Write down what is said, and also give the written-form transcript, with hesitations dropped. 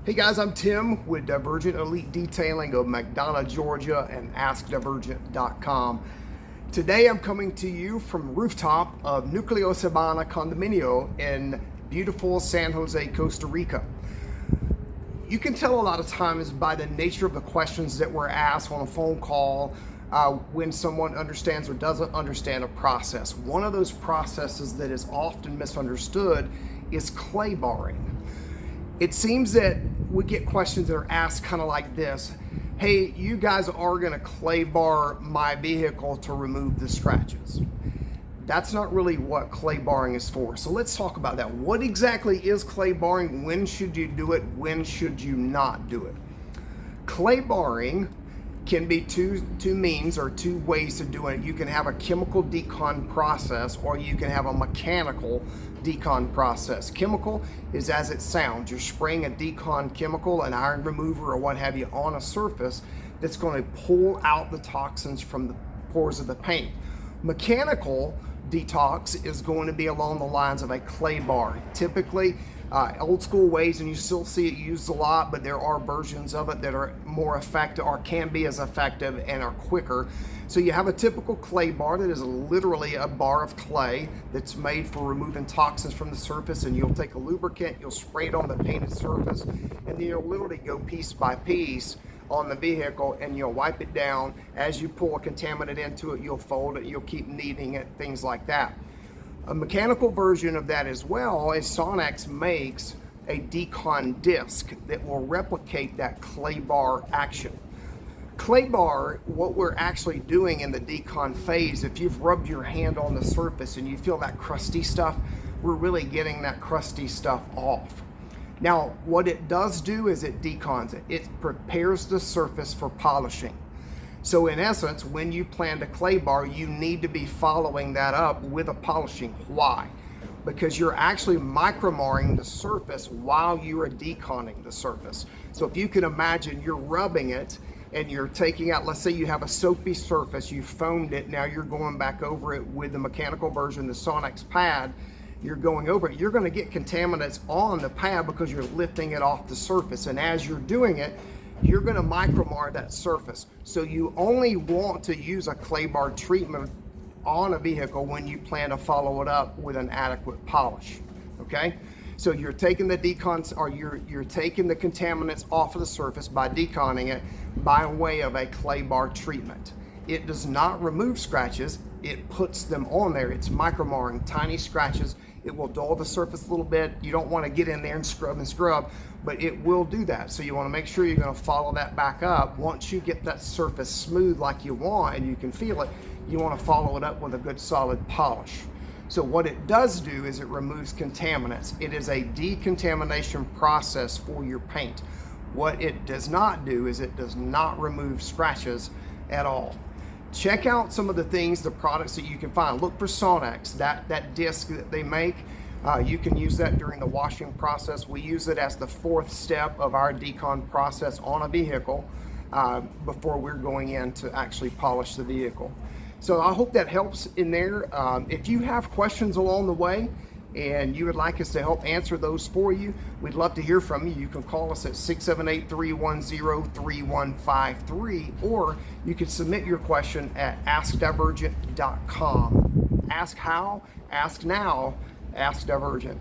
Hey guys, I'm Tim with Divergent Elite Detailing of McDonough, Georgia and AskDivergent.com. Today I'm coming to you from rooftop of Núcleo Sabana Condominio in beautiful San Jose, Costa Rica. You can tell a lot of times by the nature of the questions that were asked on a phone call when someone understands or doesn't understand a process. One of those processes that is often misunderstood is clay barring. It seems that we get questions that are asked kind of like this. Hey, you guys are gonna clay bar my vehicle to remove the scratches. That's not really what clay barring is for. So let's talk about that. What exactly is clay barring? When should you do it? When should you not do it? Clay barring can be two means or two ways to do it. You can have a chemical decon process or you can have a mechanical decon process. Chemical is as it sounds. You're spraying a decon chemical, an iron remover or what have you on a surface that's going to pull out the toxins from the pores of the paint. Mechanical detox is going to be along the lines of a clay bar. Typically old school ways, and you still see it used a lot, but there are versions of it that are more effective or can be as effective and are quicker. So you have a typical clay bar that is literally a bar of clay that's made for removing toxins from the surface, and you'll take a lubricant, you'll spray it on the painted surface, and then you'll literally go piece by piece on the vehicle and you'll wipe it down. As you pull a contaminant into it, you'll fold it, you'll keep kneading it, things like that. A mechanical version of that as well is Sonex makes a decon disc that will replicate that clay bar action. Clay bar, what we're actually doing in the decon phase, if you've rubbed your hand on the surface and you feel that crusty stuff, we're really getting that crusty stuff off. Now, what it does do is it decons it. It prepares the surface for polishing. So in essence, when you plan to clay bar, you need to be following that up with a polishing. Why? Because you're actually micromarring the surface while you are deconning the surface. So if you can imagine, you're rubbing it and you're taking out, let's say you have a soapy surface, you foamed it, now you're going back over it with the mechanical version, the Sonex pad, you're going over it. You're gonna get contaminants on the pad because you're lifting it off the surface. And as you're doing it, you're going to micromar that surface. So you only want to use a clay bar treatment on a vehicle when you plan to follow it up with an adequate polish. Okay, so you're taking the decons, or you're taking the contaminants off of the surface by deconning it by way of a clay bar treatment. It does not remove scratches, it puts them on there. It's micromarring tiny scratches. It will dull the surface a little bit. You don't want to get in there and scrub, but it will do that. So you want to make sure you're going to follow that back up. Once you get that surface smooth like you want and you can feel it, you want to follow it up with a good solid polish. So what it does do is it removes contaminants. It is a decontamination process for your paint. What it does not do is it does not remove scratches at all. Check out some of the things, the products that you can find. Look for Sonex, that disc that they make. You can use that during the washing process. We use it as the fourth step of our decon process on a vehicle before we're going in to actually polish the vehicle. So I hope that helps in there. If you have questions along the way and you would like us to help answer those for you, we'd love to hear from you. You can call us at 678-310-3153, or you can submit your question at AskDivergent.com. Ask how, ask now, Ask Divergent.